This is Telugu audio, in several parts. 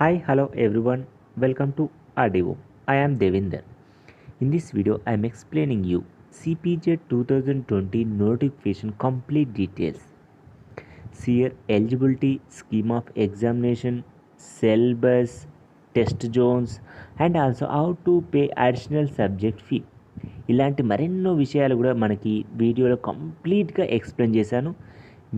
Hi, hello everyone. Welcome to Audio. I am Devinder. In this video, I am explaining you CPJ 2020 notification complete details. Here, eligibility, scheme of examination, syllabus, test zones, and also how to pay additional subject fee. ఇలాంటి మరెన్నో విషయాలు కూడా మనకి వీడియోలో కంప్లీట్గా ఎక్స్ప్లెయిన్ చేశాను.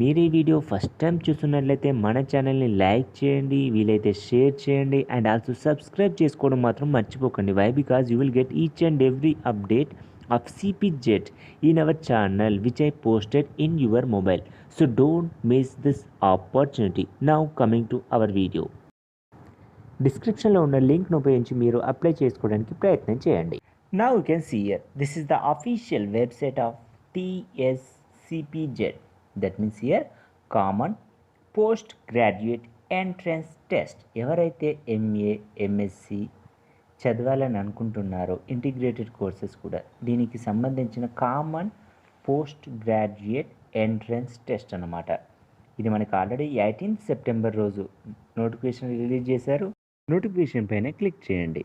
మీరు ఈ వీడియో ఫస్ట్ టైం చూస్తున్నట్లయితే మన ఛానల్ని లైక్ చేయండి, వీలైతే షేర్ చేయండి అండ్ ఆల్సో సబ్స్క్రైబ్ చేసుకోవడం మాత్రం మర్చిపోకండి. Why? Because you will get each and every update of CPJet in our channel which I posted in your mobile. So don't miss this opportunity. Now coming to our video. డిస్క్రిప్షన్లో ఉన్న లింక్ను ఉపయోగించి మీరు అప్లై చేసుకోవడానికి ప్రయత్నం చేయండి. Now you can see here, this is the official website of TSCPJet. That means here Common Post Graduate Entrance Test. ఎవరైతే MA, MSc చదవాలని అనుకుంటున్నారో ఇంటిగ్రేటెడ్ కోర్సెస్ కూడా దీనికి సంబంధించిన common post graduate entrance test అన్నమాట. ఇది మనకు ఆల్రెడీ 18 సెప్టెంబర్ రోజు నోటిఫికేషన్ రిలీజ్ చేశారు. నోటిఫికేషన్ పైన క్లిక్ చేయండి.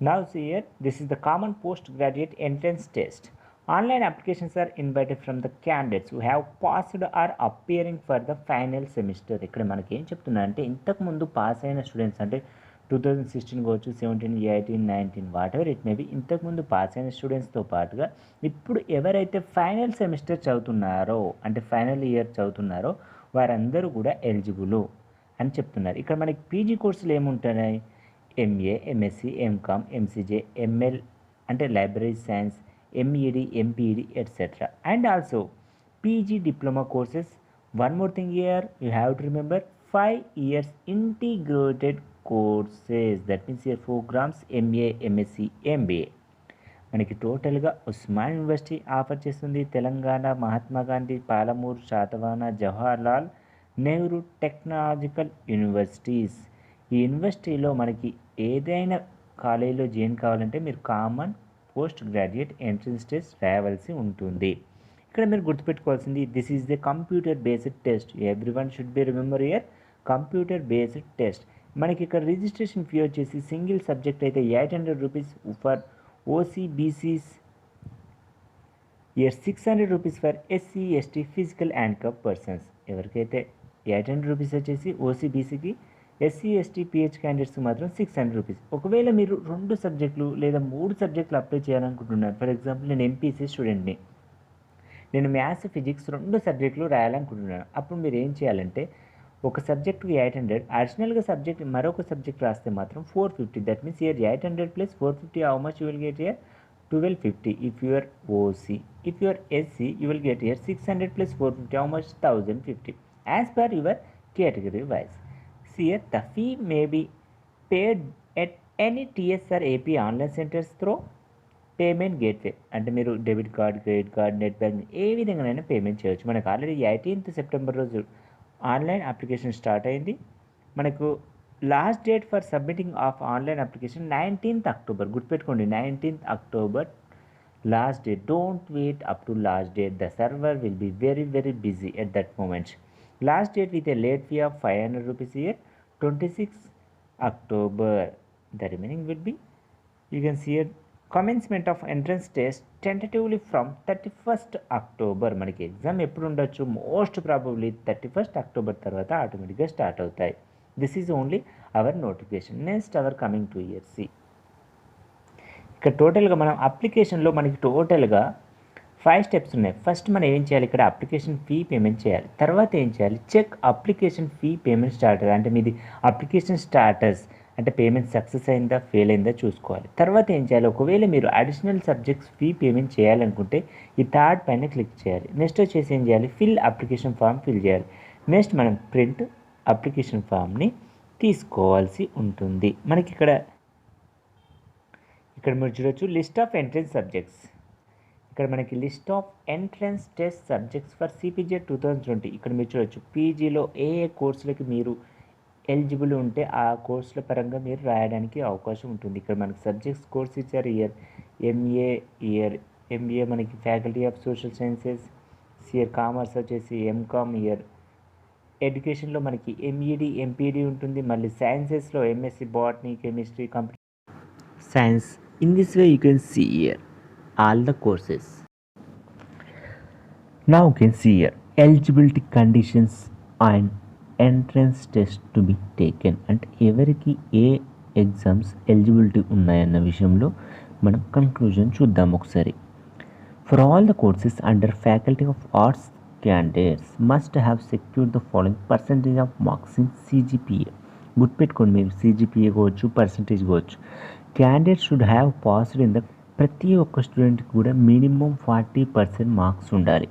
Now see here, this is the common post graduate entrance test. Online applications are invited from the candidates who have passed or appearing for the final semester. ఇక్కడ మనకి ఏం చెప్తున్నా అంటే ఇంతకుముందు పాస్ అయిన స్టూడెంట్స్ అంటే 2016 కావచ్చు, 17, 18, 19 వాటెవర్ ఇట్ మే బి, ఇంతకుముందు పాస్ అయిన స్టూడెంట్స్తో పాటుగా ఇప్పుడు ఎవరైతే ఫైనల్ సెమిస్టర్ చదువుతున్నారో అంటే ఫైనల్ ఇయర్ చదువుతున్నారో వారందరూ కూడా ఎలిజిబుల్ అని చెప్తున్నారు. ఇక్కడ మనకి పీజీ కోర్సులు ఏముంటున్నాయి? MA, MSc, MCom, MCJ, ML అంటే library science, MEd, MPEd etcetera. And also PG diploma courses. One more thing here you have to remember 5 years integrated courses. That means year programmes MA, MSc, MBA. మనకి టోటల్గా ఉస్మాన్ యూనివర్సిటీ ఆఫర్ చేస్తుంది. Telangana Mahatma Gandhi Palamuru Satavahana Jawaharlal Nehru technological universities. ఈ యూనివర్సిటీలో మనకి ఏదైనా కాలేజీలో జాయిన్ కావాలంటే మీరు common post graduate entrance test రాయవలసి ఉంటుంది. ఇక్కడ మీరు గుర్తుపెట్టుకోవాల్సింది, this is the computer based test. Every one should be remember here computer based test. మనకి ఇక్కడ రిజిస్ట్రేషన్ ఫీ వచ్చేసి సింగిల్ సబ్జెక్ట్ అయితే 800 rupees for OC BCs, here 600 rupees for SC, ST, physical handicap persons. ఎవరికైతే 800 రూపీస్ వచ్చేసి ఓసీబీసీకి, ఎస్సీ, ఎస్టీ, పిహెచ్ క్యాండిడేట్స్కి మాత్రం 600 రూపీస్. ఒకవేళ మీరు 2 సబ్జెక్టులు లేదా 3 సబ్జెక్టులు అప్లై చేయాలనుకుంటున్నారు, ఫర్ ఎగ్జాంపుల్ నేను ఎంపీసీ స్టూడెంట్ని, నేను మ్యాథ్స్, ఫిజిక్స్ 2 సబ్జెక్టులు రాయాలనుకుంటున్నాను. అప్పుడు మీరు ఏం చేయాలంటే ఒక సబ్జెక్టుకి 800, అడిషనల్గా సబ్జెక్ట్ మరొక సబ్జెక్ట్ రాస్తే మాత్రం 450. That means year 800 plus 450 how much you will get year 1250 if you are OC. If you are SC you will get year 600 plus 450 how much 1050 as per your category wise. Here the fee may be paid at any TSR AP online centres through payment gateway. అంటే మీరు debit card, credit card, net banking ఏ విధంగానైనా పేమెంట్ చేయొచ్చు. మనకు ఆల్రెడీ 18th సెప్టెంబర్ రోజు ఆన్లైన్ అప్లికేషన్ స్టార్ట్ అయింది. మనకు last date for submitting of online application 19th October. గుర్తుపెట్టుకోండి, 19th October last date. Don't wait up to last date. The server will be very very busy at that moment. Last date with a late fee of 500 rupees here, 26 October. The remaining will be, you can see here, commencement of entrance test tentatively from 31st October. మనకి ఎగ్జామ్ ఎప్పుడు ఉండొచ్చు? మోస్ట్ ప్రాబబ్లీ 31st అక్టోబర్ తర్వాత ఆటోమేటిక్గా స్టార్ట్ అవుతాయి. This is only our notification. Next our coming to year C. ఇక్కడ టోటల్గా మనం అప్లికేషన్లో మనకి టోటల్గా 5 స్టెప్స్ ఉన్నాయి. ఫస్ట్ మనం ఏం చేయాలి? ఇక్కడ అప్లికేషన్ ఫీ పేమెంట్ చేయాలి. తర్వాత ఏం చేయాలి? Check application fee payment status. అంటే మీది అప్లికేషన్ స్టాటస్ అంటే పేమెంట్ సక్సెస్ అయిందా, ఫెయిల్ అయిందా చూసుకోవాలి. తర్వాత ఏం చేయాలి? ఒకవేళ మీరు అడిషనల్ సబ్జెక్ట్స్ ఫీ పేమెంట్ చేయాలనుకుంటే ఈ థర్డ్ పైన క్లిక్ చేయాలి. నెక్స్ట్ వచ్చేసి ఏం చేయాలి? ఫిల్ అప్లికేషన్ ఫామ్ ఫిల్ చేయాలి. నెక్స్ట్ మనం ప్రింట్ అప్లికేషన్ ఫామ్ని తీసుకోవాల్సి ఉంటుంది. మనకి ఇక్కడ మీరు చూడొచ్చు లిస్ట్ ఆఫ్ ఎంట్రన్స్ సబ్జెక్ట్స్. ఇక్కడ మనకి list of entrance test subjects for CPGET 2020. ఇక్కడ మీరు చూడొచ్చు పీజీలో ఏ ఏ కోర్సులకి మీరు ఎలిజిబుల్ ఉంటే ఆ కోర్సుల పరంగా మీరు రాయడానికి అవకాశం ఉంటుంది. ఇక్కడ మనకి సబ్జెక్ట్స్ కోర్స్ ఇచ్చారు. ఎంఏ మనకి faculty of social sciences. Commerce వచ్చేసి ఎంకామ్, ఎడ్యుకేషన్లో మనకి ఎంఈడి ఎంపీడీ ఉంటుంది, మళ్ళీ సైన్సెస్లో MSc botany chemistry computer science. In this way you can see here all the courses. Now you can see here eligibility conditions and entrance test to be taken. అంటే ఎవరికి ఏ ఎగ్జామ్స్ ఎలిజిబిలిటీ ఉన్నాయన్న విషయంలో మనం కన్క్లూజన్ చూద్దాం ఒకసారి. For all the courses under faculty of arts candidates must have secured the following percentage of marks in CGPA. గుర్తుపెట్టుకోండి, మీరు సిజిపిఏ కావచ్చు, పర్సంటేజ్ కావచ్చు. Candidate should have passed in the, ప్రతి ఒక్క స్టూడెంట్కి కూడా మినిమం 40% మార్క్స్ ఉండాలి,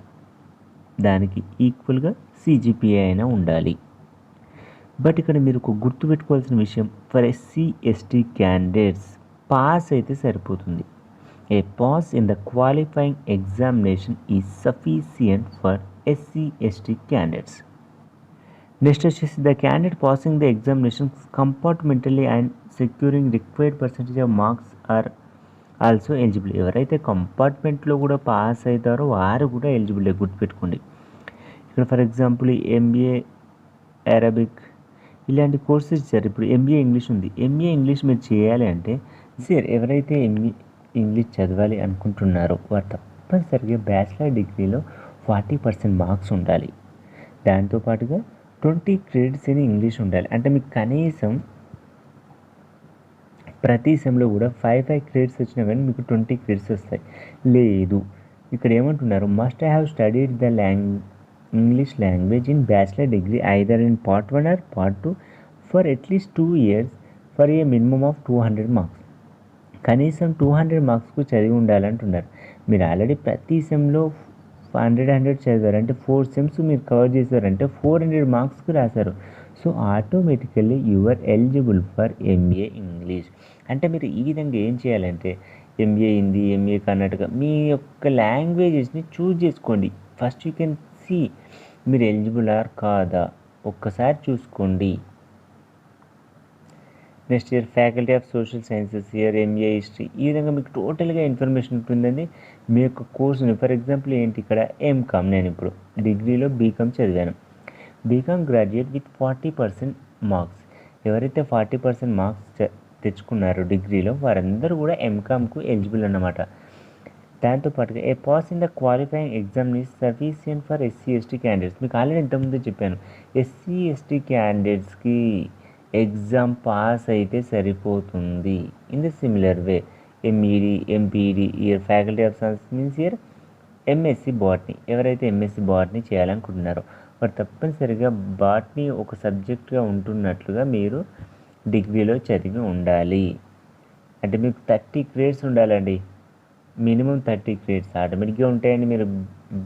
దానికి ఈక్వల్గా సిజిపిఏ అయినా ఉండాలి. బట్ ఇక్కడ మీరు ఒక గుర్తుపెట్టుకోవాల్సిన విషయం, for SC ST candidates pass అయితే సరిపోతుంది. A pass in the qualifying examination is sufficient for SC ST candidates. Next వచ్చేసి the candidate passing the examination compartmentally and securing required percentage of marks are also eligible. ఎవరైతే కంపార్ట్మెంట్లో కూడా పాస్ అవుతారో వారు కూడా ఎలిజిబుల్, గుర్తుపెట్టుకోండి. ఇక్కడ ఫర్ ఎగ్జాంపుల్ ఎంబీఏ అరబిక్ ఇలాంటి కోర్సెస్ ఇచ్చారు. ఇప్పుడు ఎంబీఏ ఇంగ్లీష్ ఉంది, ఎంబీఏ ఇంగ్లీష్ మీరు చేయాలి అంటే సార్ ఎవరైతే ఎంబీఏ ఇంగ్లీష్ చదవాలి అనుకుంటున్నారో వారు తప్పనిసరిగా బ్యాచిలర్ డిగ్రీలో 40% మార్క్స్ ఉండాలి. దాంతోపాటుగా 20 క్రెడిట్స్ ఇన్ ఇంగ్లీష్ ఉండాలి. అంటే మీకు కనీసం ప్రతి సెమ్లో కూడా 5 క్రెడిట్స్ వచ్చినా కానీ మీకు 20 క్రెడిట్స్ వస్తాయి. లేదు, ఇక్కడ ఏమంటున్నారు, must have studied the English language in bachelor degree either in part 1 or part 2 for at least 2 years for a minimum of 200 marks. కనీసం 200 మార్క్స్కు చదివి ఉండాలంటున్నారు. మీరు ఆల్రెడీ ప్రతి సెమ్లో 100 చదివారంటే 4 సెమ్స్ మీరు కవర్ చేశారంటే 400 మార్క్స్కి రాశారు. So automatically you are eligible for MA English. అంటే మీరు ఈ విధంగా ఏం చేయాలంటే ఎంఏ హిందీ, ఎంఏ కర్ణాటక, మీ యొక్క లాంగ్వేజెస్ని చూజ్ చేసుకోండి. ఫస్ట్ యూ కెన్ సీ మీరు ఎలిజిబుల్ ఆర్ కాదా ఒక్కసారి చూసుకోండి. Next year faculty of social sciences, year MA history. ఈ విధంగా మీకు టోటల్గా ఇన్ఫర్మేషన్ ఉంటుందండి మీ యొక్క కోర్సుని. ఫర్ ఎగ్జాంపుల్ ఏంటి, ఇక్కడ ఎంకామ్, నేను ఇప్పుడు డిగ్రీలో బీకామ్ చదివాను. BCom graduate with 40% marks. ఎవరైతే 40% మార్క్స్ తెచ్చుకున్నారో డిగ్రీలో వారందరూ కూడా ఎంకామ్కు ఎలిజిబుల్ అన్నమాట. దాంతోపాటుగా a pass in the qualifying exam is sufficient for SC ST candidates. మీకు ఆల్రెడీ ఇంతకుముందు చెప్పాను, ఎస్సీ ఎస్టీ క్యాండిడేట్స్కి ఎగ్జామ్ పాస్ అయితే సరిపోతుంది. In the similar way MEd MPEd here faculty of science means here MSc botany. ఎవరైతే ఎంఎస్సి బాటనీ చేయాలనుకుంటున్నారో వారు తప్పనిసరిగా బాటనీ ఒక సబ్జెక్ట్గా ఉంటున్నట్లుగా మీరు డిగ్రీలో చదివి ఉండాలి. అంటే మీకు 30 క్రెడిట్స్ ఉండాలండి, మినిమం 30 క్రెడిట్స్ ఆటోమేటిక్గా ఉంటాయండి మీరు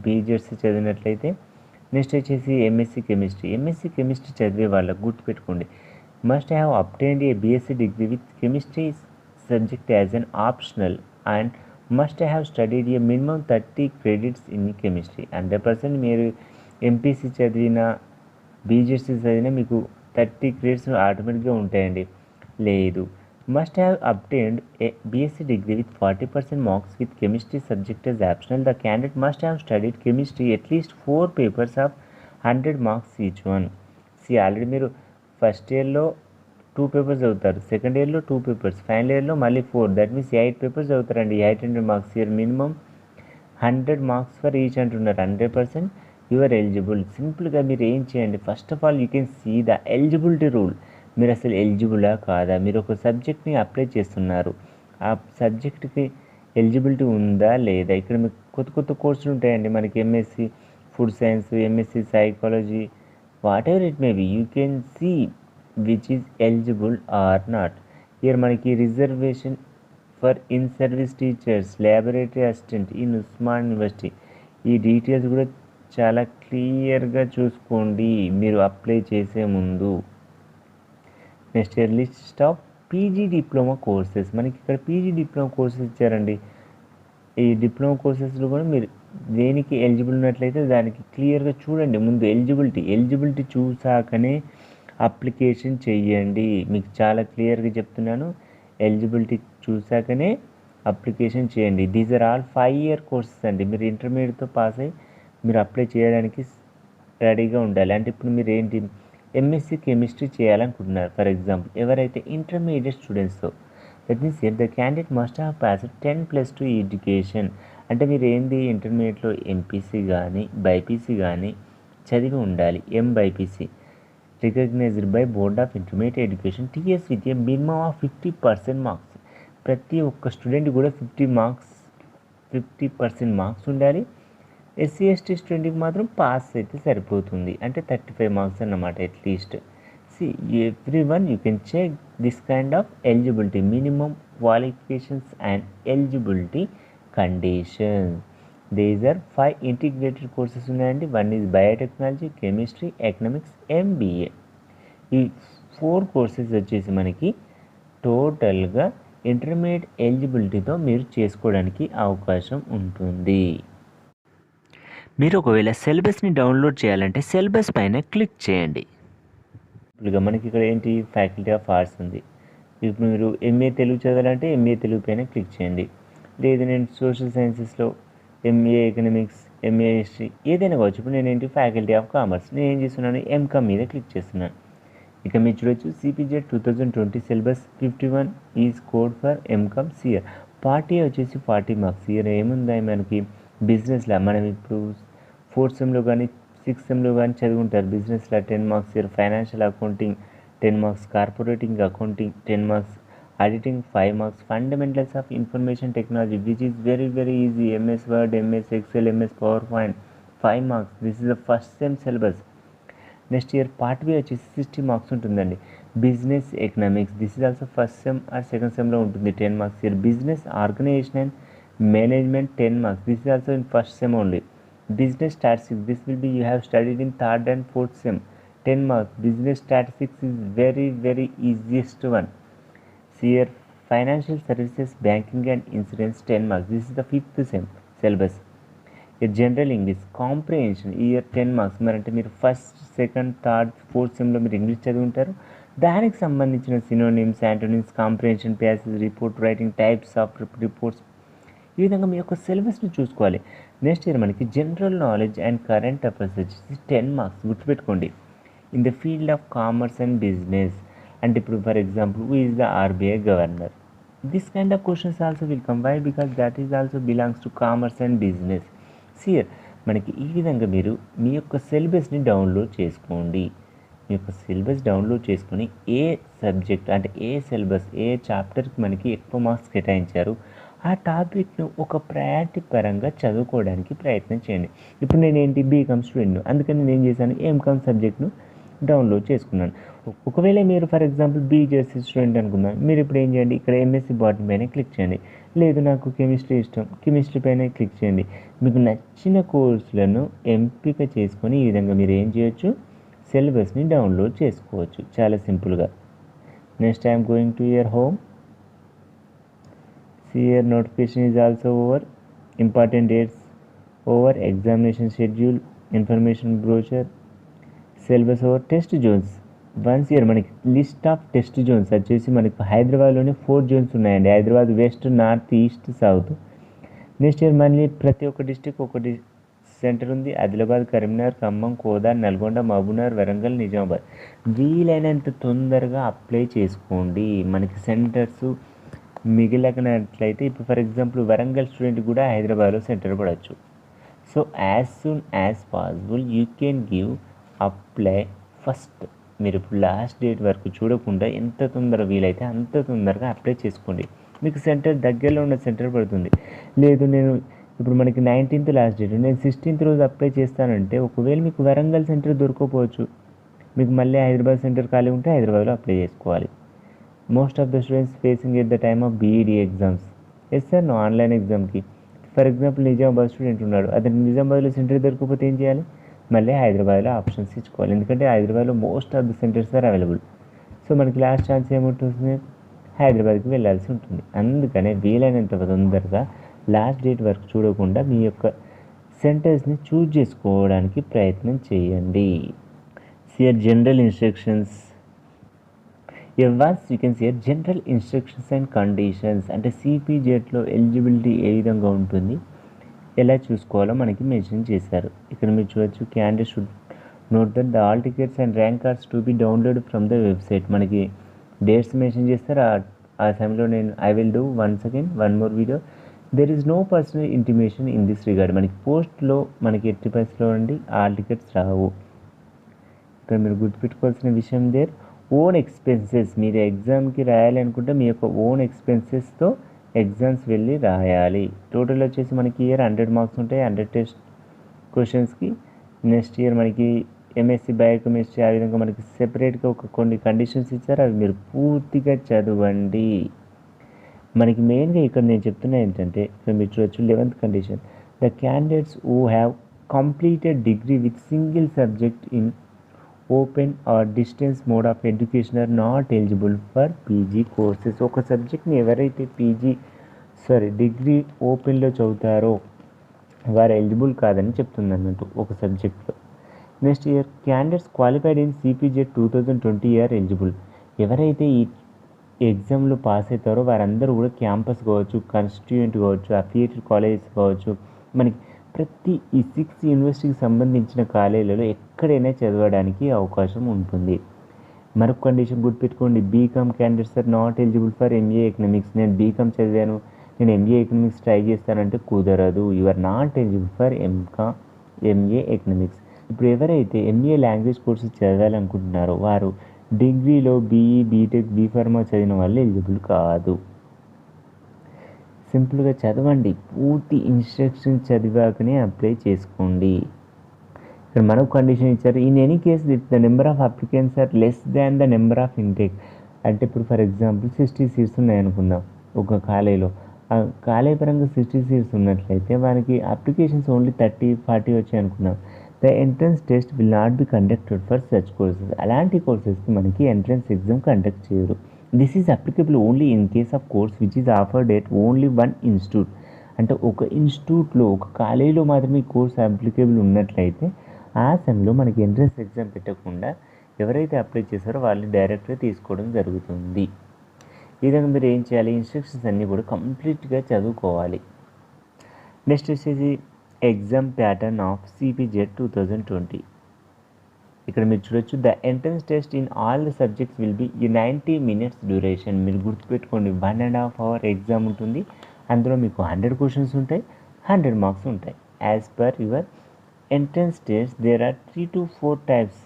బీజెడ్సీ చదివినట్లయితే. నెక్స్ట్ వచ్చేసి ఎంఎస్సి కెమిస్ట్రీ చదివే వాళ్ళకు గుర్తుపెట్టుకోండి, must have obtained A BSc degree with chemistry subject as an optional and must have studied A minimum 30 credits in chemistry. 100% మీరు ఎంపీసీ చదివిన బీజెడ్సీ చదివినా మీకు 30 క్రెడిట్స్ ఆటోమేటిక్గా ఉంటాయండి. లేదు, must have obtained a BSc degree with 40% marks with chemistry subject as optional. The candidate must have studied chemistry at least 4 papers of 100 marks each one. See, already మీరు ఫస్ట్ ఇయర్లో 2 పేపర్స్ చదువుతారు, సెకండ్ ఇయర్లో 2 పేపర్స్, ఫైనల్ ఇయర్లో మళ్ళీ 4, దట్ మీన్స్ 8 పేపర్స్ చదువుతారండి. 800 marks here minimum 100 marks for each అంటున్నారు. 100% యు ఆర్ ఎలిజిబుల్. సింపుల్గా మీరు ఏం చేయండి, first of all you can see the eligibility rule. మీరు అసలు ఎలిజిబులా కాదా, మీరు ఒక సబ్జెక్ట్ని అప్లై చేస్తున్నారు, ఆ సబ్జెక్ట్కి ఎలిజిబిలిటీ ఉందా లేదా. ఇక్కడ మీకు కొత్త కోర్సులు ఉంటాయండి మనకి, MSc food science, MSc psychology, whatever it may be, you can see which is eligible or not. Here మనకి reservation for in service teachers, laboratory assistant in Osmania university, ఈ డీటెయిల్స్ కూడా చాలా క్లియర్గా చూసుకోండి మీరు అప్లై చేసే ముందు. Next here list of PG diploma courses. మనకి ఇక్కడ పీజీ డిప్లొమా కోర్సెస్ ఇచ్చారండి. ఈ డిప్లొమా కోర్సెస్లో కూడా మీరు దేనికి ఎలిజిబుల్ ఉన్నట్లయితే దానికి క్లియర్గా చూడండి. ముందు ఎలిజిబిలిటీ చూసాకనే అప్లికేషన్ చెయ్యండి. మీకు చాలా క్లియర్గా చెప్తున్నాను, ఎలిజిబిలిటీ చూసాకనే అప్లికేషన్ చేయండి. These are all 5 year courses అండి. మీరు ఇంటర్మీడియట్తో పాస్ అయ్యి మీరు అప్లై చేయడానికి రెడీగా ఉండాలి. అంటే ఇప్పుడు మీరు ఏంటి ఎంఎస్సి కెమిస్ట్రీ చేయాలనుకుంటున్నారు ఫర్ ఎగ్జాంపుల్. ఎవరైతే ఇంటర్మీడియట్ స్టూడెంట్స్తో that means the candidate must have passed 10+2 education. అంటే మీరు ఏంది ఇంటర్మీడియట్లో ఎంపీసీ కానీ బైపీసీ కానీ చదివి ఉండాలి. MBiPC recognised by board of intermediate education TS with a minimum of 50% marks. ప్రతి ఒక్క స్టూడెంట్ కూడా 50% మార్క్స్ ఉండాలి. ఎస్సీ ఎస్టీ స్టూడెంట్కి మాత్రం పాస్ అయితే సరిపోతుంది, అంటే 35 మార్క్స్ అన్నమాట at least. everyone you can check this kind of eligibility, minimum qualifications and eligibility conditions. These are 5 integrated courses ఉన్నాయండి. One is biotechnology, chemistry, economics, MBA. ఈ 4 కోర్సెస్ వచ్చేసి మనకి టోటల్గా ఇంటర్మీడియట్ ఎలిజిబిలిటీతో మీరు చేసుకోవడానికి అవకాశం ఉంటుంది. మీరు ఒకవేళ సిలబస్ని డౌన్లోడ్ చేయాలంటే సిలబస్ పైన క్లిక్ చేయండి. ఇప్పుడు మనకి ఇక్కడ ఏంటి ఫ్యాకల్టీ ఆఫ్ ఆర్ట్స్ ఉంది. ఇప్పుడు మీరు ఎంఏ తెలుగు చదవాలంటే ఎంఏ తెలుగు పైన క్లిక్ చేయండి. లేదు నేను సోషల్ సైన్సెస్లో ఎంఏ ఎకనామిక్స్, ఎంఏ హిస్టరీ ఏదైనా కావచ్చు. ఇప్పుడు నేను ఏంటి ఫ్యాకల్టీ ఆఫ్ కామర్స్, నేను ఏం చేస్తున్నాను ఎంకామ్ మీద క్లిక్ చేస్తున్నాను. ఇక మీరు చూడొచ్చు CPGET 2020 syllabus 51 is code for MCom CR. Part A వచ్చేసి 40 మార్క్స్. ఇయర్ ఏముందా మనకి బిజినెస్లో, మనం ఇప్పుడు 4th సెమ్లో కానీ 6th సెమ్లో కానీ చదువుకుంటారు. బిజినెస్లో 10 marks, here financial accounting 10 marks, corporating accounting 10 marks, auditing 5 marks, fundamentals of information technology which is very very easy, MS Word, MS Excel, MS PowerPoint 5 marks. This is the first sem syllabus. Next here part B వచ్చేసి 60 మార్క్స్ ఉంటుందండి. Business economics this is also first sem or second సెమ్లో ఉంటుంది 10 marks. Here business organisation and management 10 marks. This is also in first sem only. Business statistics, this will be you have studied in 3rd and 4th sem, 10 marks. Business statistics is very very easiest one. See here financial services, banking and insurance 10 marks. This is the 5th sem syllabus. Your general English comprehension year 10 marks. మరంటే మీరు ఫస్ట్ సెకండ్ థర్డ్ ఫోర్త్ సెమ్లో మీరు ఇంగ్లీష్ చదువుంటారు, దానికి సంబంధించిన synonyms, antonyms, comprehension, passage, report writing, types of reports, ఈ విధంగా మీ యొక్క సిలబస్ని చూసుకోవాలి. నెక్స్ట్ ఇయర్ మనకి general knowledge and current affairs వచ్చేసి 10 మార్క్స్. గుర్తుపెట్టుకోండి. In the field of commerce and business, అంటే ఇప్పుడు for example who is the RBI governor, this kind of questions also will come. Why? Because that is also belongs to commerce and business. See here మనకి ఈ విధంగా మీరు మీ యొక్క సిలబస్ని డౌన్లోడ్ చేసుకోండి. మీ యొక్క సిలబస్ డౌన్లోడ్ చేసుకొని ఏ సబ్జెక్ట్ అంటే ఏ సిలబస్ ఏ చాప్టర్కి మనకి ఎక్కువ మార్క్స్ కేటాయించారు ఆ టాపిక్ను ఒక ప్రయారిటీ పరంగా చదువుకోవడానికి ప్రయత్నం చేయండి. ఇప్పుడు నేను ఏంటి బీకామ్ స్టూడెంట్ను, అందుకని నేను ఏం చేశాను ఎంకామ్ సబ్జెక్ట్ను డౌన్లోడ్ చేసుకున్నాను. ఒకవేళ మీరు ఫర్ ఎగ్జాంపుల్ బీజెస్సీ స్టూడెంట్ అనుకుందాం, మీరు ఇప్పుడు ఏం చేయండి ఇక్కడ ఎంఎస్సీ బాటనీ పైన క్లిక్ చేయండి. లేదు నాకు కెమిస్ట్రీ ఇష్టం, కెమిస్ట్రీ పైన క్లిక్ చేయండి. మీకు నచ్చిన కోర్సులను ఎంపిక చేసుకొని ఈ విధంగా మీరు ఏం చేయొచ్చు సిలబస్ని డౌన్లోడ్ చేసుకోవచ్చు చాలా సింపుల్గా. Next I'm going to your home. See here notification is also over, important dates over, examination schedule, information brochure, syllabus over, test zones. Once year మనకి లిస్ట్ ఆఫ్ టెస్ట్ జోన్స్ వచ్చేసి మనకి హైదరాబాద్లోనే 4 జోన్స్ ఉన్నాయండి. Hyderabad west, north, east, south. Next year మళ్ళీ ప్రతి ఒక్క డిస్టిక్ ఒకటి సెంటర్ ఉంది. ఆదిలాబాద్, కరీంనగర్, ఖమ్మం, కోదాడ్, నల్గొండ, మహబూబ్నగర్, వరంగల్, నిజామాబాద్. వీలైనంత తొందరగా అప్లై చేసుకోండి. మనకి సెంటర్స్ మిగిలినట్లయితే ఇప్పుడు ఫర్ ఎగ్జాంపుల్ వరంగల్ స్టూడెంట్ కూడా హైదరాబాద్లో సెంటర్ పడవచ్చు. So as soon as possible you can give apply first. మీరు ఇప్పుడు లాస్ట్ డేట్ వరకు చూడకుండా ఎంత తొందరగా వీలైతే అంత తొందరగా అప్లై చేసుకోండి. మీకు సెంటర్ దగ్గరలో ఉన్న సెంటర్ పడుతుంది. లేదు నేను ఇప్పుడు మనకి 19th లాస్ట్ డేట్, నేను 16th రోజు అప్లై చేస్తానంటే ఒకవేళ మీకు వరంగల్ సెంటర్ దొరకపోవచ్చు, మీకు మళ్ళీ హైదరాబాద్ సెంటర్ ఖాళీ ఉంటే హైదరాబాద్లో అప్లై చేసుకోవాలి. Most of the students facing at the time of BEd exams. Yes sir no online ఎగ్జామ్కి ఫర్ ఎగ్జాంపుల్ నిజామాబాద్ స్టూడెంట్ ఉన్నాడు, అతనికి నిజామాబాద్లో సెంటర్ దొరకకపోతే ఏం చేయాలి, మళ్ళీ హైదరాబాద్లో ఆప్షన్స్ ఇచ్చుకోవాలి. ఎందుకంటే హైదరాబాద్లో most of the centers are available. So మనకి లాస్ట్ ఛాన్స్ ఏముంటుంది, హైదరాబాద్కి వెళ్ళాల్సి ఉంటుంది. అందుకనే వీలైనంత తొందరగా లాస్ట్ డేట్ వరకు చూడకుండా మీ యొక్క సెంటర్స్ని చూజ్ చేసుకోవడానికి ప్రయత్నం చేయండి. See here general instructions. Once you can see here general instructions and conditions, అంటే సిపిజెట్లో ఎలిజిబిలిటీ ఏ విధంగా ఉంటుంది ఎలా చూసుకోవాలో మనకి మెన్షన్ చేశారు. ఇక్కడ మీరు చూడవచ్చు candidate should note that the all tickets and rank cards to be download from the website. మనకి డేట్స్ మెన్షన్ చేస్తారు. ఆ సమయంలో నేను I will do once again one more video. There is no personal intimation in this regard. మనకి పోస్ట్లో మనకి ఎట్టి పరిస్థితిలో అండి ఆల్ టికెట్స్ రావు. ఇక్కడ మీరు గుర్తుపెట్టుకోవాల్సిన విషయం దేర్ ఓన్ ఎక్స్పెన్సెస్. మీరు ఎగ్జామ్కి రాయాలి అనుకుంటే మీ యొక్క ఓన్ ఎక్స్పెన్సెస్తో ఎగ్జామ్స్ వెళ్ళి రాయాలి. టోటల్ వచ్చేసి మనకి ఇయర్ 100 మార్క్స్ ఉంటాయి 100 టెస్ట్ క్వశ్చన్స్కి. నెక్స్ట్ ఇయర్ మనకి ఎంఎస్సి బయోకెమిస్ట్రీ ఆ విధంగా మనకి సెపరేట్గా కొన్ని కండిషన్స్ ఇచ్చారు, అవి మీరు పూర్తిగా చదవండి. మనకి మెయిన్గా ఇక్కడ నేను చెప్తున్నా ఏంటంటే ఇక్కడ మీరు చూడొచ్చు 11th condition, the candidates who have completed degree with single subject in open or distance mode of education are not eligible for PG courses. ఒక సబ్జెక్ట్ని ఎవరైతే డిగ్రీ ఓపెన్లో చదువుతారో వారు ఎలిజిబుల్ కాదని చెప్తుంది అన్నట్టు ఒక సబ్జెక్ట్లో. Next year candidates qualified in CPZ 2020 are eligible. ఎవరైతే ఈ ఎగ్జామ్లో పాస్ అవుతారో వారందరూ కూడా క్యాంపస్ కావచ్చు, కాన్స్టిట్యూయెంట్ కావచ్చు, అఫిలియేటెడ్ కాలేజెస్ కావచ్చు, మనకి ప్రతి ఈ 6 యూనివర్సిటీకి సంబంధించిన కాలేజీలలో ఎక్కడైనా చదవడానికి అవకాశం ఉంటుంది. మరొక కండిషన్ గుర్తుపెట్టుకోండి, BCom candidates are not eligible for MA economics. నేను బీకామ్ చదివాను, నేను ఎంఏ ఎకనామిక్స్ ట్రై చేస్తానంటే కుదరదు. You are not eligible for MA economics. ఇప్పుడు ఎవరైతే ఎంఏ లాంగ్వేజ్ కోర్సెస్ చదవాలనుకుంటున్నారో వారు డిగ్రీలో బీఈ, బీటెక్, బీఫార్మా చదివిన వాళ్ళు ఎలిజిబుల్ కాదు. సింపుల్గా చదవండి, పూర్తి ఇన్స్ట్రక్షన్స్ చదివాకనే అప్లై చేసుకోండి. ఇక్కడ మరొక కండిషన్ ఇచ్చారు, in any case if the number of applicants are less than the number of intake. అంటే ఇప్పుడు ఫర్ ఎగ్జాంపుల్ 60 సీట్స్ ఉన్నాయనుకుందాం ఒక కాలేజీలో. ఆ కాలేజీ పరంగా 60 సీట్స్ ఉన్నట్లయితే వారికి అప్లికేషన్స్ ఓన్లీ 30-40 వచ్చాయి అనుకుందాం. The entrance test will not be conducted for such courses. అలాంటి కోర్సెస్కి మనకి ఎంట్రన్స్ ఎగ్జామ్ కండక్ట్ చేయరు. This is applicable only in case of course which is offered at only one institute. అంటే ఒక ఇన్స్టిట్యూట్లో ఒక కాలేజీలో మాత్రమే కోర్స్ అప్లికబుల్ ఉన్నట్లయితే ఆ సమయంలో మనకి ఎంట్రన్స్ ఎగ్జామ్ పెట్టకుండా ఎవరైతే అప్లై చేశారో వాళ్ళు డైరెక్ట్గా తీసుకోవడం జరుగుతుంది. ఈ విధంగా మీరు ఏం చేయాలి, ఇన్స్ట్రక్షన్స్ అన్నీ కూడా కంప్లీట్గా చదువుకోవాలి. నెక్స్ట్ వచ్చేసి ఎగ్జామ్ ప్యాటర్న్ ఆఫ్ సిపిజెడ్ 2020. ఇక్కడ మీరు చూడొచ్చు, the entrance test in all the subjects will be 90 minutes duration. మీరు గుర్తుపెట్టుకోండి 1.5 hour ఎగ్జామ్ ఉంటుంది. అందులో మీకు 100 క్వశ్చన్స్ ఉంటాయి, 100 మార్క్స్ ఉంటాయి. As per your entrance test there are 3 to 4 types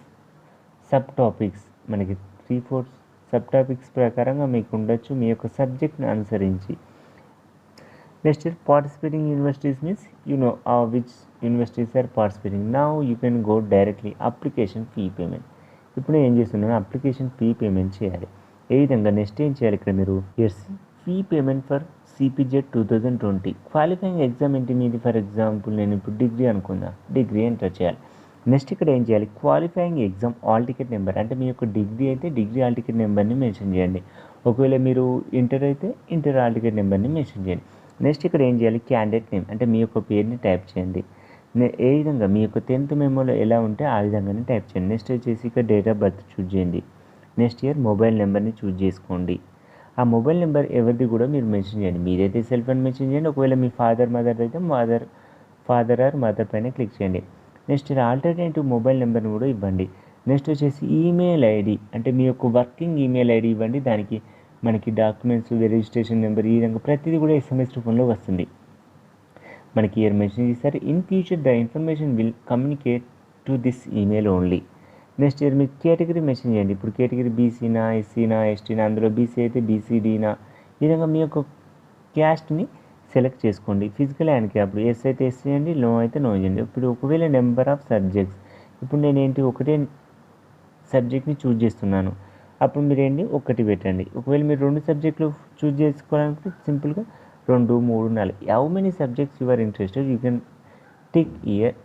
sub topics. మనకి 3-4 సబ్ టాపిక్స్ ప్రకారంగా మీకు ఉండొచ్చు మీ యొక్క సబ్జెక్ట్ని అనుసరించి. Next participating universities means you know which universities are participating. Now you can go directly application fee payment. ఇప్పుడు నేను ఏం చేస్తున్నాను, అప్లికేషన్ ఫీ పేమెంట్ చేయాలి. ఏ విధంగా నెక్స్ట్ ఏం చేయాలి, ఇక్కడ మీరు fee payment for CPZ 2020. Qualifying exam ఏంటి మీది, ఫర్ ఎగ్జాంపుల్ నేను ఇప్పుడు డిగ్రీ అనుకుందా, డిగ్రీ ఎంటర్ చేయాలి. నెక్స్ట్ ఇక్కడ ఏం చేయాలి, qualifying exam all ticket number. అంటే మీ యొక్క డిగ్రీ అయితే డిగ్రీ ఆల్ టికెట్ నెంబర్ని మెన్షన్ చేయండి. ఒకవేళ మీరు ఇంటర్ అయితే ఇంటర్ ఆల్ టికెట్ నెంబర్ని మెన్షన్ చేయండి. నెక్స్ట్ ఇక్కడ ఏం చేయాలి, క్యాండిడేట్ నేమ్ అంటే మీ యొక్క పేరుని టైప్ చేయండి. ఏ విధంగా మీ యొక్క 10th మెమోలో ఎలా ఉంటే ఆ విధంగానే టైప్ చేయండి. నెక్స్ట్ వచ్చేసి ఇక్కడ డేట్ ఆఫ్ బర్త్ చూజ్ చేయండి. నెక్స్ట్ ఇయర్ మొబైల్ నెంబర్ని చూజ్ చేసుకోండి. ఆ మొబైల్ నెంబర్ ఎవరిది కూడా మీరు మెన్షన్ చేయండి. మీరైతే సెల్ఫ్ అని మెన్షన్ చేయండి. ఒకవేళ మీ మదర్ అయితే ఫాదర్ ఆర్ మదర్ పైన క్లిక్ చేయండి. నెక్స్ట్ ఆల్టర్నేటివ్ మొబైల్ నెంబర్ని కూడా ఇవ్వండి. నెక్స్ట్ వచ్చేసి ఈమెయిల్ ఐడి అంటే మీ యొక్క వర్కింగ్ ఈమెయిల్ ఐడి ఇవ్వండి. దానికి మనకి డాక్యుమెంట్స్, రిజిస్ట్రేషన్ నెంబర్ ఈ విధంగా ప్రతిదీ కూడా SMS రూపంలో వస్తుంది. మనకి ఇయర్ మెన్షన్ చేస్తారు. In future the information will communicate to this email only. Next year మీకు కేటగిరీ మెన్షన్ చేయండి. ఇప్పుడు కేటగిరీ బీసీనా, ఎస్సీనా, ఎస్టీనా, అందులో బీసీ అయితే బీసీడీనా, ఈ విధంగా మీ యొక్క క్యాస్ట్ని సెలెక్ట్ చేసుకోండి. ఫిజికల్ హ్యాండిక్యాప్డ్, ఎస్ అయితే ఎస్ చేయండి, నో అయితే నో చేయండి. ఇప్పుడు ఒకవేళ నెంబర్ ఆఫ్ సబ్జెక్ట్స్, ఇప్పుడు నేను ఒకటే సబ్జెక్ట్ని చూజ్ చేస్తున్నాను, అప్పుడు మీరు ఒకటి పెట్టండి. ఒకవేళ మీరు 2 సబ్జెక్టులు చూజ్ చేసుకోవాలంటే సింపుల్గా 2, 3, 4 how many subjects you are interested you can tick here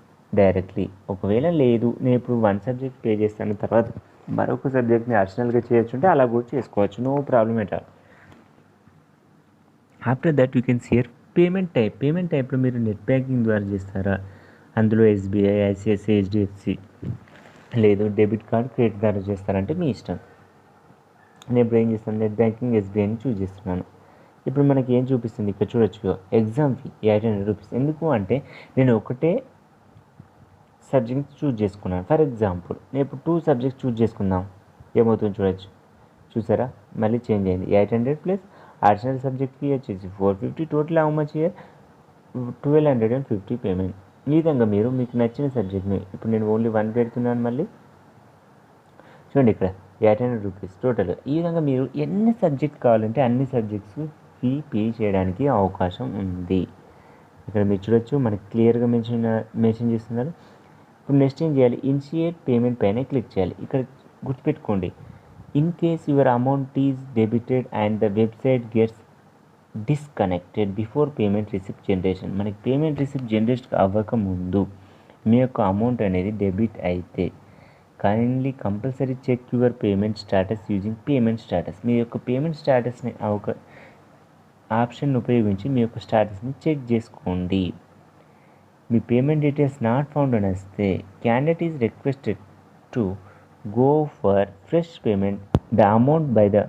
directly. ఒకవేళ లేదు నేను ఇప్పుడు 1 సబ్జెక్ట్ పే చేస్తాను తర్వాత మరొక సబ్జెక్ట్ని అడిషనల్గా చేయొచ్చు అంటే అలా కూడా చేసుకోవచ్చు, no problem at all. After that you can see here payment type. Payment టైప్లో మీరు నెట్ బ్యాంకింగ్ ద్వారా చేస్తారా, అందులో SBI, ICICI, HDFC, లేదు డెబిట్ కార్డ్, క్రెడిట్ ద్వారా చేస్తారంటే మీ ఇష్టం. నేను ఇప్పుడు ఏం చేస్తాను, నెట్ బ్యాంకింగ్ SBIని చూజ్ చేస్తున్నాను. ఇప్పుడు మనకి ఏం చూపిస్తుంది ఇక్కడ చూడొచ్చు, ఎగ్జామ్ ఫీ 800 రూపీస్. ఎందుకు అంటే నేను ఒకటే సబ్జెక్ట్స్ చూజ్ చేసుకున్నాను. ఫర్ ఎగ్జాంపుల్ నేను ఇప్పుడు 2 సబ్జెక్ట్స్ చూజ్ చేసుకుందాం. ఏమవుతుందో చూడొచ్చు. చూసారా మళ్ళీ చేంజ్ అయింది. 800 ప్లస్ అడిషనల్ సబ్జెక్ట్ ఫీ వచ్చేసి 450. Total how much year 1250 payment. ఈ విధంగా మీరు మీకు నచ్చిన సబ్జెక్ట్ని ఇప్పుడు నేను ఓన్లీ 1 పెడుతున్నాను. మళ్ళీ చూడండి ఇక్కడ 800 రూపీస్ టోటల్. ఈ విధంగా మీరు ఎన్ని సబ్జెక్ట్ కావాలంటే అన్ని సబ్జెక్ట్స్ ఫీ పే చేయడానికి అవకాశం ఉంది. ఇక్కడ మీరు చూడొచ్చు మనకి క్లియర్గా మెన్షన్ చేస్తున్నారు. ఇప్పుడు నెక్స్ట్ ఏం చేయాలి, ఇనిషియేట్ పేమెంట్ పైన క్లిక్ చేయాలి. ఇక్కడ గుర్తుపెట్టుకోండి, in case your amount is debited and the website gets disconnected before payment receipt generation. మనకి పేమెంట్ రిసిప్ట్ జనరేట్ అవ్వక ముందు మీ యొక్క అమౌంట్ అనేది డెబిట్ అయితే kindly compulsory check your payment status using payment status. మీ యొక్క పేమెంట్ స్టేటస్ని ఒక ఆప్షన్ ఉపయోగించి మీ యొక్క స్టేటస్ని చెక్ చేసుకోండి. మీ పేమెంట్ డీటెయిల్స్ నాట్ ఫౌండ్ అని వస్తే candidate is requested to go for fresh payment. The amount by the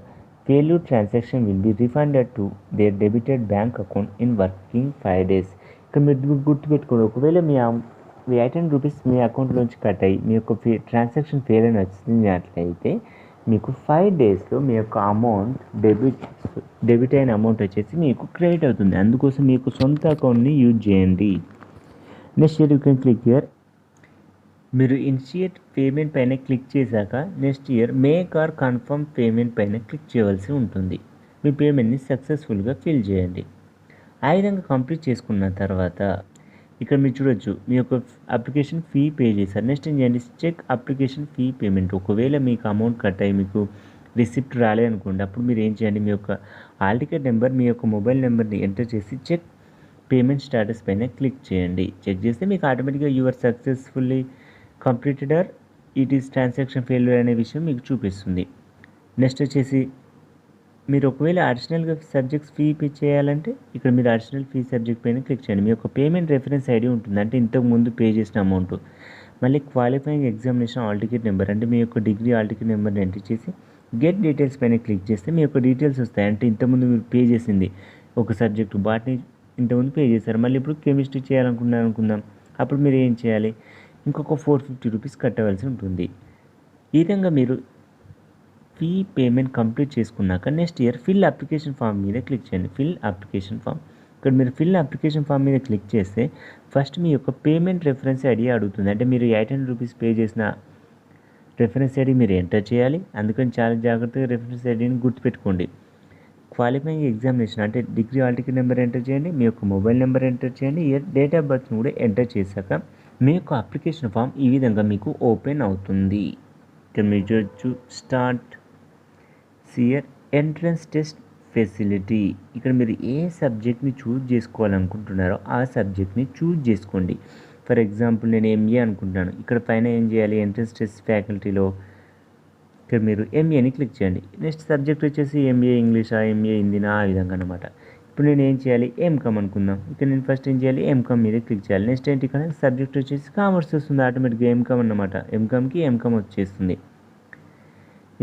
failure transaction will be refunded to their debited bank account in working 5 days. ఇక్కడ మీరు గుర్తుపెట్టుకోండి, ఒకవేళ మీ 800 రూపీస్ మీ అకౌంట్లోంచి కట్ అయ్యి మీ యొక్క ట్రాన్సాక్షన్ ఫెయిల్ అని వచ్చినట్లయితే మీకు 5 daysలో మీ యొక్క అమౌంట్ డెబిట్ అయిన అమౌంట్ వచ్చేసి మీకు క్రెడిట్ అవుతుంది. అందుకోసం మీ యొక్క సొంత అకౌంట్ని యూజ్ చేయండి. Next year you can click here. మీరు ఇనిషియేట్ పేమెంట్ పైన క్లిక్ చేశాక next year make or confirm payment పైన క్లిక్ చేయవలసి ఉంటుంది. మీ పేమెంట్ని సక్సెస్ఫుల్గా ఫిల్ చేయండి. ఆ విధంగా కంప్లీట్ చేసుకున్న తర్వాత ఇక్కడ మీరు చూడొచ్చు మీ యొక్క అప్లికేషన్ ఫీ పే చేశారు. నెక్స్ట్ ఏం చేయండి, చెక్ అప్లికేషన్ ఫీ పేమెంట్. ఒకవేళ మీకు అమౌంట్ కట్ అయ్యి మీకు రిసిప్ట్ రాలేదనుకోండి, అప్పుడు మీరు ఏం చేయండి, మీ యొక్క హాల్ టికెట్ నెంబర్ మీ యొక్క మొబైల్ నెంబర్ని ఎంటర్ చేసి చెక్ పేమెంట్ స్టేటస్ పైన క్లిక్ చేయండి. చెక్ చేస్తే మీకు ఆటోమేటిక్గా your successfully completed or it is transaction failure అనే విషయం మీకు చూపిస్తుంది. నెక్స్ట్ వచ్చేసి మీరు ఒకవేళ అడిషనల్గా సబ్జెక్ట్స్ ఫీ పే చేయాలంటే ఇక్కడ మీరు అడిషనల్ ఫీ సబ్జెక్ట్ పైన క్లిక్ చేయండి. మీ యొక్క పేమెంట్ రెఫరెన్స్ ఐడి ఉంటుంది, అంటే ఇంతకు ముందు పే చేసిన అమౌంట్. మళ్ళీ qualifying examination hall ticket number, అంటే మీ యొక్క డిగ్రీ హాల్ టికెట్ నెంబర్ని ఎంటర్ చేసి గెట్ డీటెయిల్స్ పైన క్లిక్ చేస్తే మీ యొక్క డీటెయిల్స్ వస్తాయి. అంటే ఇంతకుముందు మీరు పే చేసింది ఒక సబ్జెక్టు బాట్ని ఇంతకుముందు పే చేశారు, మళ్ళీ ఇప్పుడు కెమిస్ట్రీ చేయాలనుకున్నాను అనుకుందాం, అప్పుడు మీరు ఏం చేయాలి, ఇంకొక 450 రూపీస్ కట్టవలసి ఉంటుంది. ఈ విధంగా మీరు ఫీ పేమెంట్ కంప్లీట్ చేసుకున్నాక next year fill application form మీద క్లిక్ చేయండి. Fill application form. ఇక్కడ మీరు ఫిల్ అప్లికేషన్ ఫామ్ మీద క్లిక్ చేస్తే ఫస్ట్ మీ యొక్క పేమెంట్ రెఫరెన్స్ ఐడి అడుగుతుంది. అంటే మీరు 800 రూపీస్ పే చేసిన రెఫరెన్స్ ఐడి మీరు ఎంటర్ చేయాలి. అందుకని చాలా జాగ్రత్తగా రెఫరెన్స్ ఐడిని గుర్తుపెట్టుకోండి. క్వాలిఫైయింగ్ ఎగ్జామినేషన్ అంటే degree hall ticket number enter చేయండి, మీ యొక్క మొబైల్ నెంబర్ ఎంటర్ చేయండి, డేట్ ఆఫ్ బర్త్ని కూడా ఎంటర్ చేశాక మీ యొక్క అప్లికేషన్ ఫామ్ ఈ విధంగా మీకు ఓపెన్ అవుతుంది. ఇక్కడ మీరు చూడొచ్చు స్టార్ట్ సియర్ ఎంట్రన్స్ టెస్ట్ ఫెసిలిటీ. ఇక్కడ మీరు ఏ సబ్జెక్ట్ని చూజ్ చేసుకోవాలనుకుంటున్నారో ఆ సబ్జెక్ట్ని చూజ్ చేసుకోండి. ఫర్ ఎగ్జాంపుల్ నేను ఎంఏ అనుకుంటున్నాను. ఇక్కడ పైన ఏం చేయాలి, ఎంట్రన్స్ టెస్ట్ ఫ్యాకల్టీలో ఇక్కడ మీరు ఎంఏని క్లిక్ చేయండి. నెక్స్ట్ సబ్జెక్ట్ వచ్చేసి ఎంఏ ఇంగ్లీషా, ఎంఏ హిందీనా, ఆ విధంగా అనమాట. ఇప్పుడు నేను ఏం చేయాలి, ఎంకామ్ అనుకుందాం. ఇక్కడ నేను ఫస్ట్ ఏం చేయాలి, ఎంకామ్ మీద క్లిక్ చేయాలి. నెక్స్ట్ ఏంటి, ఇక్కడ సబ్జెక్ట్ వచ్చేసి కామర్స్ వస్తుంది, ఆటోమేటిక్గా ఎంకామ్ అన్నమాట. ఎంకామ్కి ఎంకామ్ వచ్చేస్తుంది.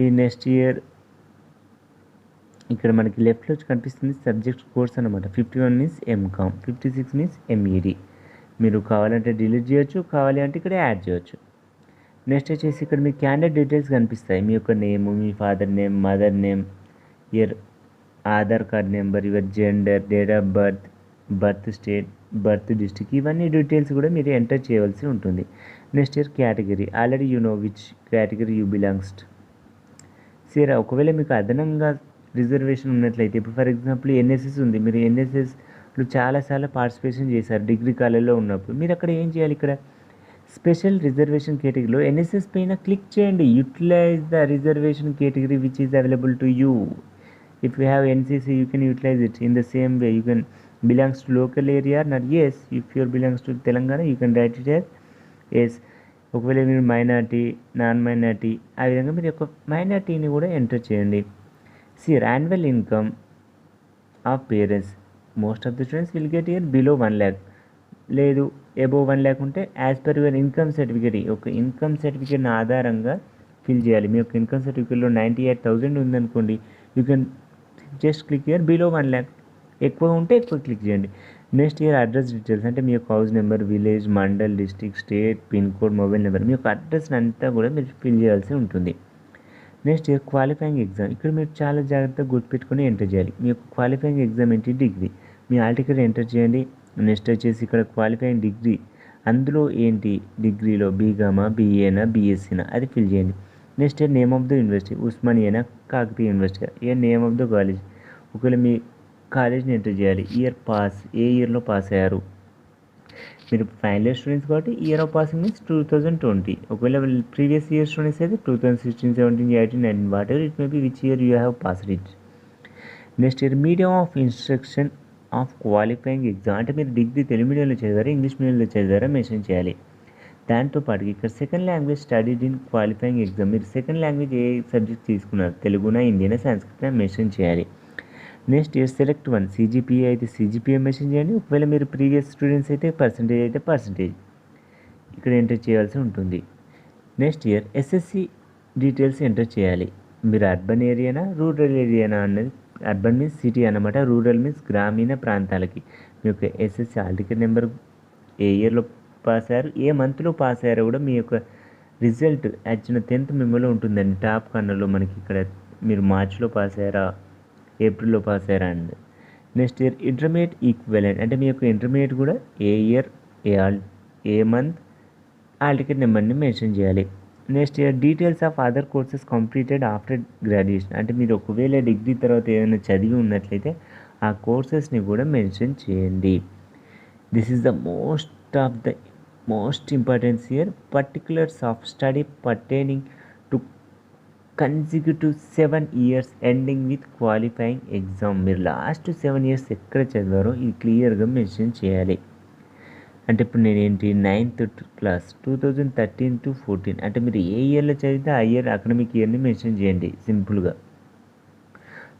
ఈ నెక్స్ట్ ఇయర్ ఇక్కడ మనకి లెఫ్ట్లో కనిపిస్తుంది సబ్జెక్ట్ కోర్స్ అనమాట. 51 మీన్స్ ఎంకామ్, 56 మీన్స్ ఎంఈడి. మీరు కావాలంటే డిలీట్ చేయొచ్చు, కావాలి అంటే ఇక్కడ యాడ్ చేయొచ్చు. నెక్స్ట్ వచ్చేసి ఇక్కడ మీ క్యాండిడేట్ డీటెయిల్స్ కనిపిస్తాయి. మీ యొక్క name, me father name, mother name, your Aadhaar card number, your gender, date of birth, birth state, birth district, ఇవన్నీ డీటెయిల్స్ కూడా మీరు ఎంటర్ చేయవలసి ఉంటుంది. Next year category, already you know which category you belongs to. సరే, ఒకవేళ మీకు అదనంగా రిజర్వేషన్ ఉన్నట్లయితే, ఇప్పుడు ఫర్ ఎగ్జాంపుల్ ఎన్ఎస్ఎస్ ఉంది, మీరు ఎన్ఎస్ఎస్లో చాలాసార్లు పార్టిసిపేషన్ చేశారు డిగ్రీ కాలేజ్లో ఉన్నప్పుడు, మీరు అక్కడ ఏం చేయాలి, ఇక్కడ స్పెషల్ రిజర్వేషన్ కేటగిరీలో ఎన్ఎస్ఎస్ పైన క్లిక్ చేయండి. Utilize the reservation category which is available to you. If you have NCC, you can utilize it in the same way. You can belongs to local area, not yes. If you belongs to Telangana, you can write it as yes. ఒకవేళ మీరు మైనార్టీ, నాన్ మైనార్టీ, ఆ విధంగా మీరు యొక్క మైనార్టీని కూడా ఎంటర్ చేయండి. See here annual income of parents, most of the students will get here below 1 lakh. లేదు అబోవ్ 1 lakh ఉంటే as per your income certificate, ఒక ఇన్కమ్ సర్టిఫికేట్ని ఆధారంగా ఫిల్ చేయాలి. మీ యొక్క ఇన్కమ్ సర్టిఫికేట్లో 98,000 ఉందనుకోండి, you can just click here below 1 lakh. ఎక్కువ ఉంటే ఎక్కువ క్లిక్ చేయండి. నెక్స్ట్ ఇయర్ అడ్రస్ డీటెయిల్స్ అంటే మీ యొక్క house number, village, mandal, district, state, pin code, mobile number, మీ యొక్క అడ్రస్ అంతా కూడా మీరు ఫిల్ చేయాల్సి ఉంటుంది. Next here qualifying exam. ఇక్కడ మీరు చాలా జాగ్రత్తగా గుర్తుపెట్టుకొని ఎంటర్ చేయాలి. మీ యొక్క క్వాలిఫైయింగ్ ఎగ్జామ్ ఏంటి? డిగ్రీ. మీ హాల్ టికెట్ ఎంటర్ చేయండి. నెక్స్ట్ వచ్చేసి ఇక్కడ క్వాలిఫైయింగ్ డిగ్రీ, అందులో ఏంటి డిగ్రీలో బీకామా, బీఏనా, బీఎస్సీనా అది ఫిల్ చేయండి. Next here name of the university, ఉస్మానియానా, Kakatiya university, here name of the college. ఒకవేళ మీ కాలేజ్ని ఎంటర్ చేయాలి. ఇయర్ పాస్, ఏ ఇయర్లో పాస్ అయ్యారు. మీరు ఫైనల్ ఇయర్ స్టూడెంట్స్ కాబట్టి ఇయర్ ఆఫ్ పాసింగ్ మీన్స్ 2020. ఒకవేళ ప్రీవియస్ ఇయర్ స్టూడెంట్స్ అయితే 2016, 17, 18, 19 what ever it may B which year you have passed it. Next year medium of instruction of qualifying exam అంటే మీరు డిగ్రీ తెలుగు మీడియంలో చదివారా, ఇంగ్లీష్ మీడియంలో చదివారా మెన్షన్ చేయాలి. దాంతోపాటు ఇక్కడ second language studied in qualifying exam, మీరు సెకండ్ లాంగ్వేజ్ ఏ సబ్జెక్ట్ తీసుకున్నారు, తెలుగునా, హిందీనా, సంస్కృత మెన్షన్ చేయాలి. Next year select one, CGPA అయితే సిజిపిఏ మెన్షన్ చేయండి. ఒకవేళ మీరు ప్రీవియస్ స్టూడెంట్స్ అయితే పర్సంటేజ్ అయితే పర్సంటేజ్ ఇక్కడ ఎంటర్ చేయాల్సి ఉంటుంది. Next year SSC details enter చేయాలి. మీరు అర్బన్ ఏరియానా, రూరల్ ఏరియానా అన్నది. అర్బన్ మీన్స్ సిటీ అన్నమాట, రూరల్ మీన్స్ గ్రామీణ ప్రాంతాలకి. మీ యొక్క ఎస్ఎస్సి హాల్ టికెట్ నెంబర్, ఏ ఇయర్లో పాస్ అయ్యారు, ఏ మంత్లో పాస్ అయ్యారో కూడా మీ యొక్క రిజల్ట్ వచ్చిన 10th మెమోలో ఉంటుందండి. టాప్ కార్నర్లో మనకి ఇక్కడ మీరు మార్చ్లో పాస్ అయ్యారా, ఏప్రిల్లో పాస్ అయ్యారా అండి. నెక్స్ట్ ఇయర్ ఇంటర్మీడియట్ ఈక్వలెంట్ అంటే మీ యొక్క ఇంటర్మీడియట్ కూడా ఏ ఇయర్, ఏ మంత్, హాల్ టికెట్ నెంబర్ని మెన్షన్ చేయాలి. Next year details of other courses completed after graduation అంటే మీరు ఒకవేళ డిగ్రీ తర్వాత ఏదైనా చదివి ఉన్నట్లయితే ఆ కోర్సెస్ని కూడా మెన్షన్ చేయండి. This is the most importance year. Particulars of study pertaining to consecutive 7 years ending with qualifying exam. మీరు లాస్ట్ 7 years ఎక్కడ చదివారో ఇది క్లియర్గా మెన్షన్ చేయాలి. అంటే ఇప్పుడు నేను ఏంటి 9th క్లాస్ 2013 to 14 అంటే మీరు ఏ ఇయర్లో చదివితే ఆ ఇయర్ అకాడమిక్ ఇయర్ని మెన్షన్ చేయండి సింపుల్గా.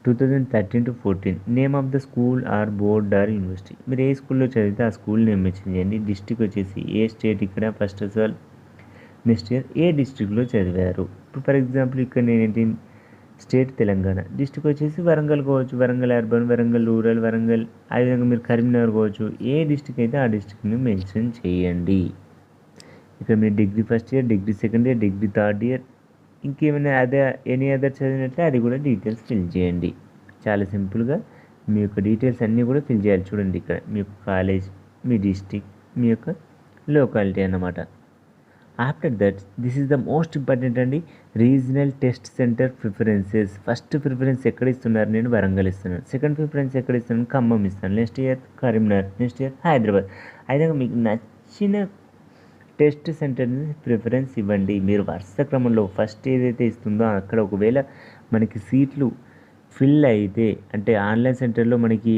2013 to 14 name of the school or board or university, మీరు ఏ స్కూల్లో చదివితే ఆ స్కూల్ నేమ్ మెన్షన్ చేయండి. డిస్ట్రిక్ట్ వచ్చేసి ఏ స్టేట్ ఇక్కడ first of all. Next here ఏ డిస్ట్రిక్ట్లో చదివారు. ఇప్పుడు ఫర్ ఎగ్జాంపుల్ ఇక్కడ నేనేంటి స్టేట్ తెలంగాణ, డిస్ట్రిక్ట్ వచ్చేసి వరంగల్ కావచ్చు, వరంగల్ అర్బన్, వరంగల్ రూరల్, వరంగల్, ఆ విధంగా మీరు కరీంనగర్ కావచ్చు. ఏ డిస్ట్రిక్ట్ అయితే ఆ డిస్ట్రిక్ట్ని మెన్షన్ చేయండి. ఇక్కడ మీరు degree first year, degree second year, degree third year, ఇంకేమైనా ఎనీ అదర్ చదివినట్లే అది కూడా డీటెయిల్స్ ఫిల్ చేయండి. చాలా సింపుల్గా మీ యొక్క డీటెయిల్స్ అన్నీ కూడా ఫిల్ చేయాలి. చూడండి ఇక్కడ మీ యొక్క కాలేజ్, మీ డిస్ట్రిక్ట్, మీ యొక్క లోకాలిటీ అన్నమాట. After that this is the most important అండి, regional test centre preferences. First preference ఎక్కడ ఇస్తున్నారు, నేను వరంగల్ ఇస్తున్నాను. సెకండ్ ప్రిఫరెన్స్ ఎక్కడ ఇస్తున్నాను, ఖమ్మం ఇస్తాను. Next year Karimnagar, next year Hyderabad. అయితే మీకు నచ్చిన టెస్ట్ సెంటర్ని ప్రిఫరెన్స్ ఇవ్వండి. మీరు వరుస క్రమంలో ఫస్ట్ ఏదైతే ఇస్తుందో అక్కడ ఒకవేళ మనకి సీట్లు ఫిల్ అయితే అంటే ఆన్లైన్ సెంటర్లో మనకి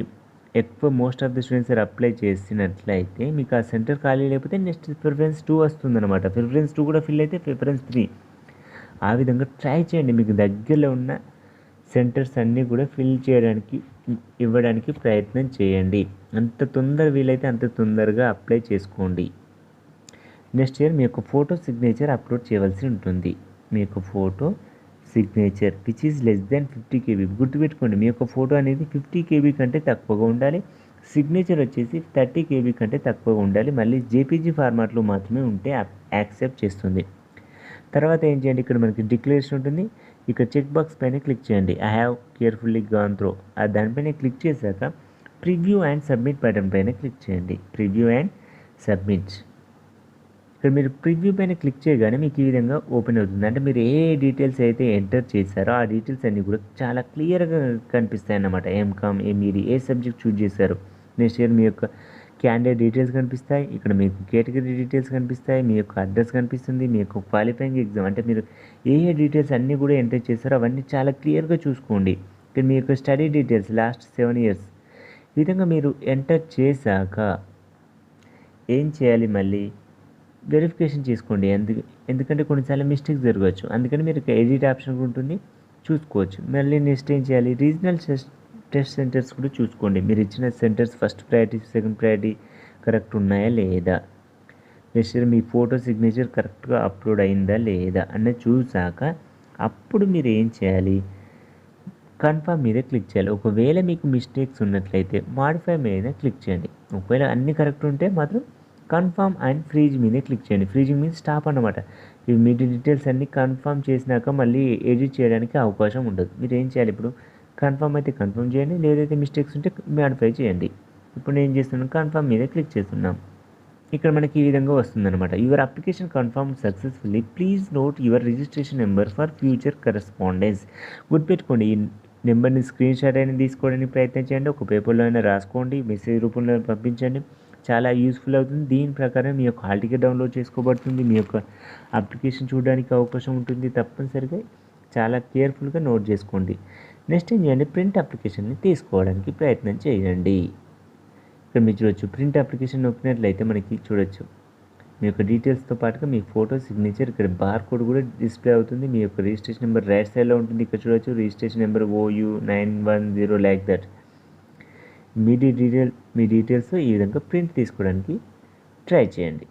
ఎక్కువ most of the students apply చేసినట్లయితే మీకు ఆ సెంటర్ ఖాళీ లేకపోతే నెక్స్ట్ ప్రిఫరెన్స్ 2 వస్తుందన్నమాట. ప్రిఫరెన్స్ 2 కూడా ఫిల్ అయితే ప్రిఫరెన్స్ 3. ఆ విధంగా ట్రై చేయండి. మీకు దగ్గరలో ఉన్న సెంటర్స్ అన్నీ కూడా ఫిల్ చేయడానికి ఇవ్వడానికి ప్రయత్నం చేయండి. అంత తొందర వీలైతే అంత తొందరగా అప్లై చేసుకోండి. నెక్స్ట్ ఇయర్ మీ యొక్క ఫోటో సిగ్నేచర్ అప్లోడ్ చేయవలసి ఉంటుంది. మీ యొక్క photo signature which is less than 50 KB. గుర్తుపెట్టుకోండి, మీ యొక్క ఫోటో అనేది 50 KB కంటే తక్కువగా ఉండాలి. సిగ్నేచర్ వచ్చేసి 30 KB కంటే తక్కువగా ఉండాలి. మళ్ళీ జేపీజీ ఫార్మాట్లో మాత్రమే ఉంటే యాక్సెప్ట్ చేస్తుంది. తర్వాత ఏం చేయండి, ఇక్కడ మనకి డిక్లరేషన్ ఉంటుంది. ఇక్కడ చెక్ బాక్స్ పైన క్లిక్ చేయండి. I have carefully gone through. దానిపైన క్లిక్ చేశాక ప్రివ్యూ అండ్ సబ్మిట్ బటన్ పైన క్లిక్ చేయండి. Preview and submit. ఇక్కడ మీరు ప్రివ్యూ పైన క్లిక్ చేయగానే మీకు ఈ విధంగా ఓపెన్ అవుతుంది. అంటే మీరు ఏ డీటెయిల్స్ అయితే ఎంటర్ చేశారో ఆ డీటెయిల్స్ అన్నీ కూడా చాలా క్లియర్గా కనిపిస్తాయి అన్నమాట. ఎంకామ్, మీరు ఏ సబ్జెక్ట్ చూజ్ చేశారు. నెక్స్ట్ ఇయర్ మీ యొక్క క్యాండిడేట్ డీటెయిల్స్ కనిపిస్తాయి. ఇక్కడ మీకు కేటగిరీ డీటెయిల్స్ కనిపిస్తాయి. మీ యొక్క అడ్రస్ కనిపిస్తుంది. మీ యొక్క క్వాలిఫైయింగ్ ఎగ్జామ్ అంటే మీరు ఏ డీటెయిల్స్ అన్నీ కూడా ఎంటర్ చేశారో అవన్నీ చాలా క్లియర్గా చూసుకోండి. ఇక్కడ మీ యొక్క స్టడీ డీటెయిల్స్ లాస్ట్ 7 years ఈ విధంగా మీరు ఎంటర్ చేశాక ఏం చేయాలి, మళ్ళీ వెరిఫికేషన్ చేసుకోండి. ఎందుకంటే కొన్నిసార్లు మిస్టేక్స్ జరగవచ్చు. అందుకని మీరు ఎడిట్ ఆప్షన్ ఉంటుంది, చూసుకోవచ్చు. మళ్ళీ నెక్స్ట్ ఏం చేయాలి, రీజనల్ టెస్ట్ సెంటర్స్ కూడా చూసుకోండి. మీరు ఇచ్చిన centres first priority, second priority correct ఉన్నాయా లేదా. నెక్స్ట్ మీ ఫోటో సిగ్నేచర్ కరెక్ట్గా అప్లోడ్ అయిందా లేదా అన్నది చూసాక అప్పుడు మీరు ఏం చేయాలి, కన్ఫర్మ్ మీద క్లిక్ చేయాలి. ఒకవేళ మీకు మిస్టేక్స్ ఉన్నట్లయితే మాడిఫై మీద క్లిక్ చేయండి. ఒకవేళ అన్నీ కరెక్ట్ ఉంటే మాత్రం కన్ఫర్మ్ అండ్ ఫ్రీజ్ మీద క్లిక్ చేయండి. ఫ్రీజింగ్ మీన్స్ స్టాప్ అన్నమాట. ఇవి మీ డీటెయిల్స్ అన్నీ కన్ఫర్మ్ చేసినాక మళ్ళీ ఎడిట్ చేయడానికి అవకాశం ఉండదు. మీరు ఏం చేయాలి, ఇప్పుడు కన్ఫర్మ్ అయితే కన్ఫర్మ్ చేయండి, లేదైతే మిస్టేక్స్ ఉంటే మాడిఫై చేయండి. ఇప్పుడు నేను చేస్తున్నాను, కన్ఫర్మ్ మీద క్లిక్ చేస్తున్నాం. ఇక్కడ మనకి ఈ విధంగా వస్తుందన్నమాట. Your application confirm successfully, please note your registration number for future correspondence. గుర్తుపెట్టుకోండి, ఈ నెంబర్ని స్క్రీన్ షాట్ అయినా తీసుకోవడానికి ప్రయత్నం చేయండి, ఒక పేపర్లో అయినా రాసుకోండి, మెసేజ్ రూపంలో పంపించండి. చాలా యూస్ఫుల్ అవుతుంది. దీని ప్రకారం మీ యొక్క హాల్ టికెట్ డౌన్లోడ్ చేసుకోబడుతుంది, మీ యొక్క అప్లికేషన్ చూడడానికి అవకాశం ఉంటుంది. తప్పనిసరిగా చాలా కేర్ఫుల్గా నోట్ చేసుకోండి. నెక్స్ట్ ఏం చేయండి, ప్రింట్ అప్లికేషన్ని తీసుకోవడానికి ప్రయత్నం చేయండి. ఇక్కడ మీరు చూడొచ్చు, ప్రింట్ అప్లికేషన్ నొక్కినట్లయితే మనకి చూడొచ్చు మీ యొక్క డీటెయిల్స్తో పాటుగా మీ ఫోటో, సిగ్నేచర్, ఇక్కడ బార్ కోడ్ కూడా డిస్ప్లే అవుతుంది. మీ యొక్క రిజిస్ట్రేషన్ నెంబర్ రైట్ సైడ్లో ఉంటుంది. ఇక్కడ చూడొచ్చు registration number OU910 like that. Me details ఈ విధంగా ప్రింట్ తీసుకోవడానికి ట్రై చేయండి.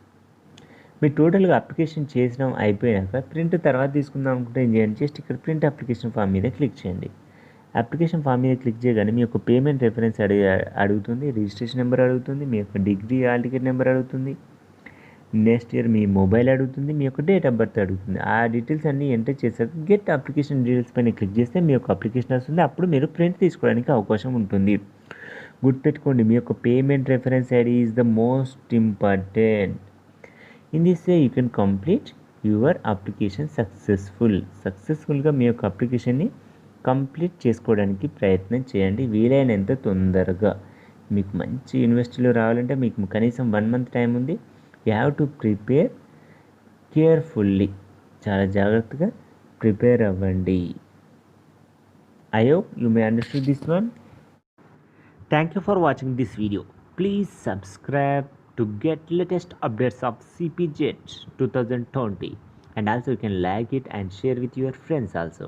మీరు టోటల్గా అప్లికేషన్ చేసిన అయిపోయాక ప్రింట్ తర్వాత తీసుకుందాం అనుకుంటే ఏం చేయండి, జస్ట్ ఇక్కడ ప్రింట్ అప్లికేషన్ ఫామ్ మీద క్లిక్ చేయండి. అప్లికేషన్ ఫామ్ మీద క్లిక్ చేయగానే మీ యొక్క పేమెంట్ రెఫరెన్స్ అడుగుతుంది, రిజిస్ట్రేషన్ నెంబర్ అడుగుతుంది, మీ యొక్క డిగ్రీ హాల్ టికెట్ నెంబర్ అడుగుతుంది, నెక్స్ట్ ఇయర్ మీ మొబైల్ అడుగుతుంది, మీ యొక్క డేట్ ఆఫ్ బర్త్ అడుగుతుంది. ఆ డీటెయిల్స్ అన్నీ ఎంటర్ చేశాక గెట్ అప్లికేషన్ డీటెయిల్స్ పైన క్లిక్ చేస్తే మీ యొక్క అప్లికేషన్ వస్తుంది. అప్పుడు మీరు ప్రింట్ తీసుకోవడానికి అవకాశం ఉంటుంది. గుర్తుపెట్టుకోండి, మీ యొక్క payment reference ID is the most important. In this way you can complete your application సక్సెస్ఫుల్గా మీ యొక్క అప్లికేషన్ని కంప్లీట్ చేసుకోవడానికి ప్రయత్నం చేయండి, వీలైనంత తొందరగా. మీకు మంచి యూనివర్సిటీలో రావాలంటే మీకు కనీసం 1 మంత్ టైం ఉంది. You have to prepare carefully, చాలా జాగ్రత్తగా ప్రిపేర్ అవ్వండి. I hope you may understand this one. Thank you for watching this video. Please subscribe to get latest updates of CPJET 2020, and also you can like it and share with your friends also.